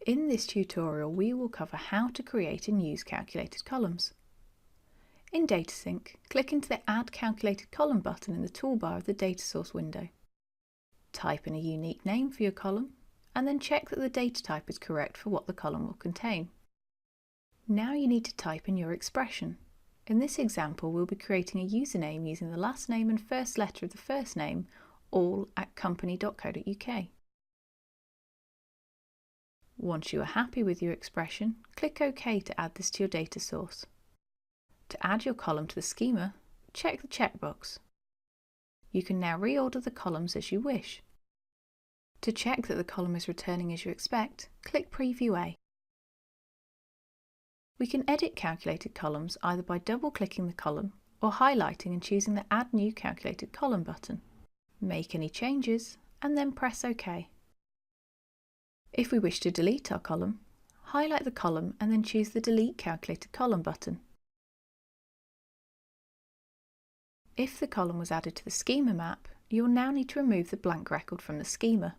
In this tutorial, we will cover how to create and use calculated columns. In DataSync, click into the Add Calculated Column button in the toolbar of the data source window. Type in a unique name for your column, and then check that the data type is correct for what the column will contain. Now you need to type in your expression. In this example, we'll be creating a username using the last name and first letter of the first name, all at company.co.uk. Once you are happy with your expression, click OK to add this to your data source. To add your column to the schema, check the checkbox. You can now reorder the columns as you wish. To check that the column is returning as you expect, click Preview A. We can edit calculated columns either by double-clicking the column or highlighting and choosing the Add New Calculated Column button. Make any changes and then press OK. If we wish to delete our column, highlight the column and then choose the Delete Calculated Column button. If the column was added to the schema map, you will now need to remove the blank record from the schema.